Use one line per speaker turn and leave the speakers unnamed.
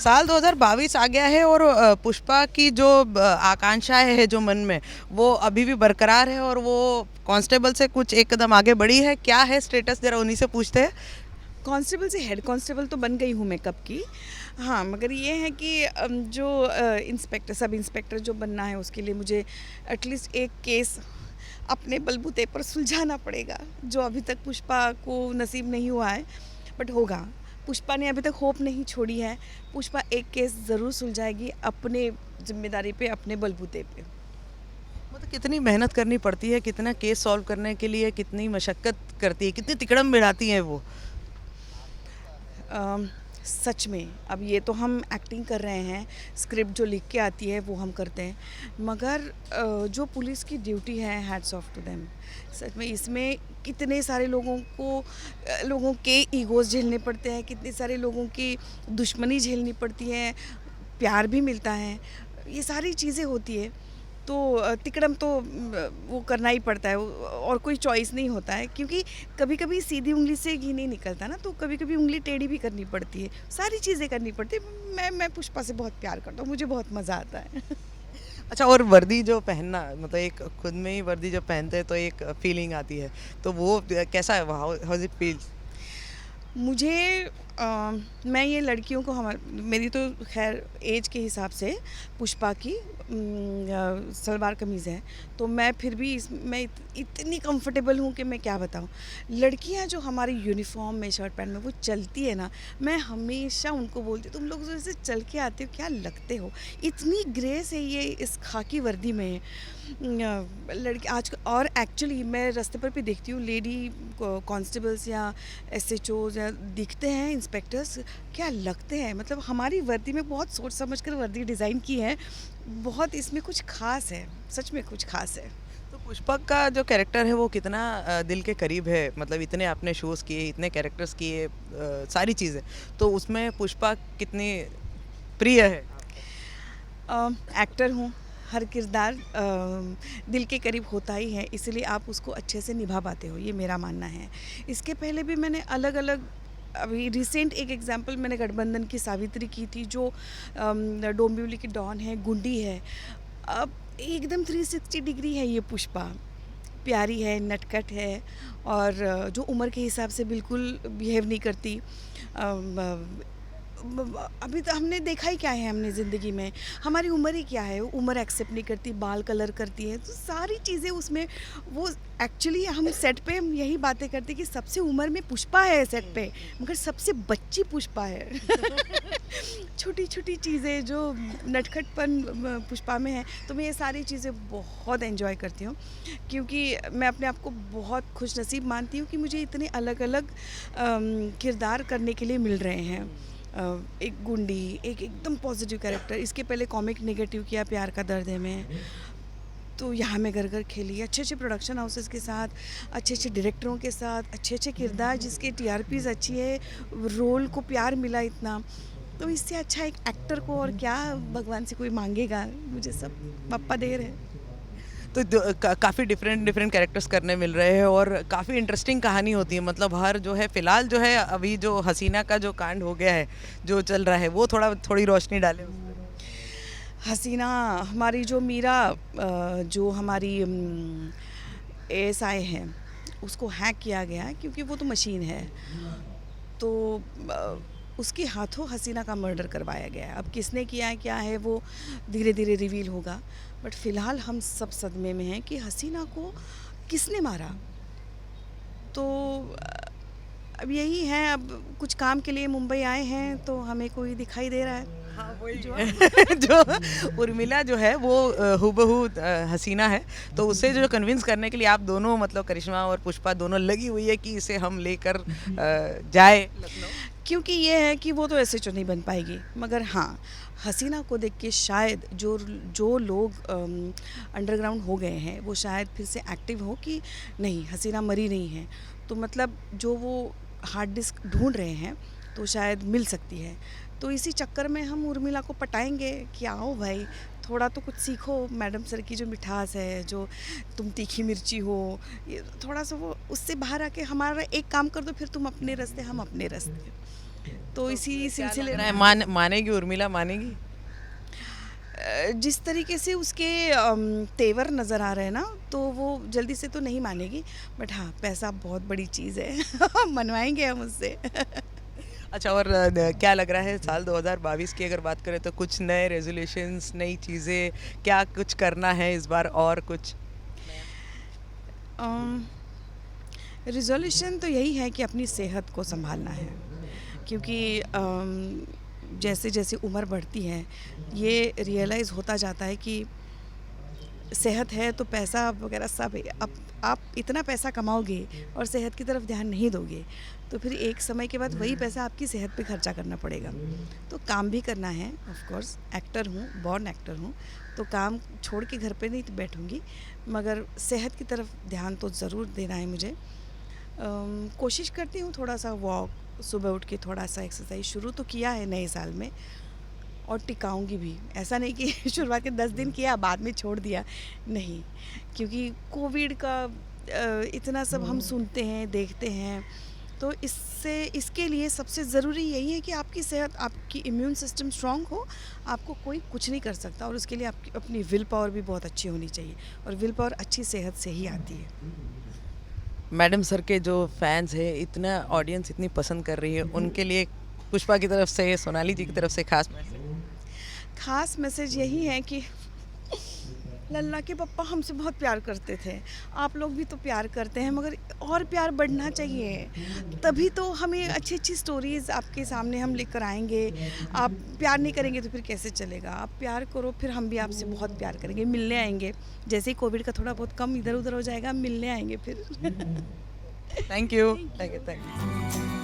साल 2022 आ गया है और पुष्पा की जो आकांक्षाएं है जो मन में वो अभी भी बरकरार है और वो कांस्टेबल से कुछ एक कदम आगे बढ़ी है। क्या है स्टेटस, जरा उन्हीं से पूछते हैं।
कांस्टेबल से हेड कांस्टेबल तो बन गई हूँ मैं कब की। हाँ, मगर ये है कि जो इंस्पेक्टर सब इंस्पेक्टर जो बनना है उसके लिए मुझे एटलीस्ट एक केस अपने बलबूते पर सुलझाना पड़ेगा, जो अभी तक पुष्पा को नसीब नहीं हुआ है, बट होगा। पुष्पा ने अभी तक होप नहीं छोड़ी है। पुष्पा एक केस ज़रूर सुलझाएगी अपने जिम्मेदारी पे, अपने बलबूते पे।
मतलब कितनी मेहनत करनी पड़ती है, कितना केस सॉल्व करने के लिए कितनी मशक्क़त करती है, कितनी तिकड़म बिड़ाती हैं वो।
अम, सच में अब ये तो हम एक्टिंग कर रहे हैं, स्क्रिप्ट जो लिख के आती है वो हम करते हैं, मगर जो पुलिस की ड्यूटी है, हैट्स ऑफ टू देम। सच में इसमें कितने सारे लोगों को लोगों के ईगोज़ झेलने पड़ते हैं, कितने सारे लोगों की दुश्मनी झेलनी पड़ती है, प्यार भी मिलता है, ये सारी चीज़ें होती है। तो तिकड़म तो वो करना ही पड़ता है, और कोई चॉइस नहीं होता है, क्योंकि कभी कभी सीधी उंगली से घी नहीं निकलता ना, तो कभी कभी उंगली टेढ़ी भी करनी पड़ती है, सारी चीज़ें करनी पड़ती है। मैं पुष्पा से बहुत प्यार करता हूँ, मुझे बहुत मज़ा आता है।
अच्छा, और वर्दी जो पहनना, मतलब एक खुद में ही वर्दी जब पहनते हैं तो एक फीलिंग आती है, तो वो कैसा है, हाउ इट फील्स?
मुझे मैं ये लड़कियों को मेरी तो खैर एज के हिसाब से पुष्पा की सलवार कमीज़ है, तो मैं फिर भी मैं इतनी कंफर्टेबल हूँ कि मैं क्या बताऊँ। लड़कियाँ जो हमारी यूनिफॉर्म में शर्ट पैंट में वो चलती है ना, मैं हमेशा उनको बोलती हूँ, तुम लोग जो ऐसे चल के आते हो, क्या लगते हो, इतनी ग्रेस है ये इस खाकी वर्दी में। लड़की आज, और एक्चुअली मैं रास्ते पर भी देखती हूँ, लेडी कांस्टेबल्स या एसएचओज या दिखते हैं इंस्पेक्टर्स, क्या लगते हैं, मतलब हमारी वर्दी में बहुत सोच समझ कर वर्दी डिज़ाइन की है, बहुत इसमें कुछ खास है, सच में कुछ खास है।
तो पुष्पा का जो कैरेक्टर है वो कितना दिल के करीब है, मतलब इतने आपने शोज़ किए, इतने कैरेक्टर्स किए, सारी चीज़ें, तो उसमें पुष्पा कितनी प्रिय है?
एक्टर हूँ, हर किरदार दिल के करीब होता ही है, इसलिए आप उसको अच्छे से निभा पाते हो, ये मेरा मानना है। इसके पहले भी मैंने अलग अलग, अभी रिसेंट एक एग्जांपल मैंने गठबंधन की सावित्री की थी, जो डोंबिवली की डॉन है, गुंडी है। अब एकदम 360 डिग्री है ये पुष्पा, प्यारी है, नटखट है, और जो उम्र के हिसाब से बिल्कुल बिहेव नहीं करती। अभी तो हमने देखा ही क्या है, हमने ज़िंदगी में हमारी उम्र ही क्या है, उम्र एक्सेप्ट नहीं करती, बाल कलर करती है, तो सारी चीज़ें उसमें वो। एक्चुअली हम सेट पे हम यही बातें करते कि सबसे उम्र में पुष्पा है सेट पे, मगर सबसे बच्ची पुष्पा है। छोटी छोटी चीज़ें जो नटखटपन पुष्पा में है, तो मैं ये सारी चीज़ें बहुत एंजॉय करती हूँ, क्योंकि मैं अपने आप को बहुत खुश नसीब मानती हूँ कि मुझे इतने अलग अलग किरदार करने के लिए मिल रहे हैं। एक गुंडी, एक एकदम पॉजिटिव कैरेक्टर, इसके पहले कॉमिक नेगेटिव किया प्यार का दर्द है में, तो यहाँ मैं घर घर खेली अच्छे अच्छे प्रोडक्शन हाउसेस के साथ, अच्छे अच्छे डायरेक्टरों के साथ, अच्छे अच्छे किरदार जिसके टीआरपीज़ अच्छी है, रोल को प्यार मिला इतना, तो इससे अच्छा एक एक्टर को और क्या भगवान से कोई मांगेगा, मुझे सब पप्पा दे रहे हैं।
तो काफ़ी डिफरेंट डिफरेंट कैरेक्टर्स करने मिल रहे हैं और काफ़ी इंटरेस्टिंग कहानी होती है, मतलब हर जो है फ़िलहाल जो है अभी जो हसीना का जो कांड हो गया है, जो चल रहा है, वो थोड़ी रोशनी डाले उस पे।
हसीना, हमारी जो मीरा, जो हमारी एएसआई है, उसको हैक किया गया है, क्योंकि वो तो मशीन है, तो उसके हाथों हसीना का मर्डर करवाया गया है। अब किसने किया है क्या है वो धीरे धीरे रिवील होगा, बट फ़िलहाल हम सब सदमे में हैं कि हसीना को किसने मारा। तो अब यही है, अब कुछ काम के लिए मुंबई आए हैं, तो हमें कोई दिखाई दे रहा है।
हाँ, वही जो जो उर्मिला जो है वो हूबहू हसीना है, तो उसे जो कन्विंस करने के लिए आप दोनों, मतलब करिश्मा और पुष्पा दोनों लगी हुई है कि इसे हम लेकर जाए लखनऊ।
क्योंकि ये है कि वो तो एसएचओ नहीं बन पाएगी, मगर हाँ, हसीना को देख के शायद जो जो लोग अंडरग्राउंड हो गए हैं, वो शायद फिर से एक्टिव हो कि नहीं, हसीना मरी नहीं है, तो मतलब जो वो हार्ड डिस्क ढूंढ रहे हैं, तो शायद मिल सकती है। तो इसी चक्कर में हम उर्मिला को पटाएंगे कि आओ भाई, थोड़ा तो कुछ सीखो मैडम सर की जो मिठास है, जो तुम तीखी मिर्ची हो, ये थोड़ा सा वो उससे बाहर आके हमारा एक काम कर दो, फिर तुम अपने रास्ते, हम अपने रास्ते। तो इसी
क्या
सिलसिले
लग
में
रहा है, मानेगी उर्मिला, मानेगी?
जिस तरीके से उसके तेवर नज़र आ रहे हैं ना, तो वो जल्दी से तो नहीं मानेगी। बट हाँ, पैसा बहुत बड़ी चीज़ है मनवाएंगे हम उससे
अच्छा, और क्या लग रहा है साल 2022 की अगर बात करें तो कुछ नए रेजोल्यूशंस, नई चीज़ें, क्या कुछ करना है इस बार और कुछ?
रिजोल्यूशन तो यही है कि अपनी सेहत को संभालना है, क्योंकि जैसे जैसे उम्र बढ़ती है ये रियलाइज़ होता जाता है कि सेहत है तो पैसा वगैरह सब है। अब आप इतना पैसा कमाओगे और सेहत की तरफ ध्यान नहीं दोगे तो फिर एक समय के बाद वही पैसा आपकी सेहत पे खर्चा करना पड़ेगा। तो काम भी करना है, ऑफ कोर्स एक्टर हूँ, बॉर्न एक्टर हूँ, तो काम छोड़ के घर पे नहीं तो बैठूँगी, मगर सेहत की तरफ ध्यान तो ज़रूर देना है मुझे। कोशिश करती हूँ थोड़ा सा वॉक, सुबह उठ के थोड़ा सा एक्सरसाइज शुरू तो किया है नए साल में, और टिकाऊंगी भी। ऐसा नहीं कि शुरुआत के 10 दिन किया बाद में छोड़ दिया, नहीं, क्योंकि कोविड का इतना सब हम सुनते हैं, देखते हैं, तो इसके लिए सबसे ज़रूरी यही है कि आपकी सेहत, आपकी इम्यून सिस्टम स्ट्रांग हो, आपको कोई कुछ नहीं कर सकता, और उसके लिए आपकी अपनी विल पावर भी बहुत अच्छी होनी चाहिए, और विल पावर अच्छी सेहत से ही आती है।
मैडम सर के जो फैंस हैं, इतना ऑडियंस इतनी पसंद कर रही है, उनके लिए पुष्पा की तरफ से, सोनाली जी की तरफ से खास मैसेज?
खास मैसेज यही है कि लल्ला के पप्पा हमसे बहुत प्यार करते थे, आप लोग भी तो प्यार करते हैं, मगर और प्यार बढ़ना चाहिए, तभी तो हमें अच्छी अच्छी स्टोरीज़ आपके सामने हम लेकर आएंगे। आप प्यार नहीं करेंगे तो फिर कैसे चलेगा? आप प्यार करो, फिर हम भी आपसे बहुत प्यार करेंगे, मिलने आएंगे। जैसे ही कोविड का थोड़ा बहुत कम इधर उधर हो जाएगा, मिलने आएंगे फिर
thank you, thank you, thank you.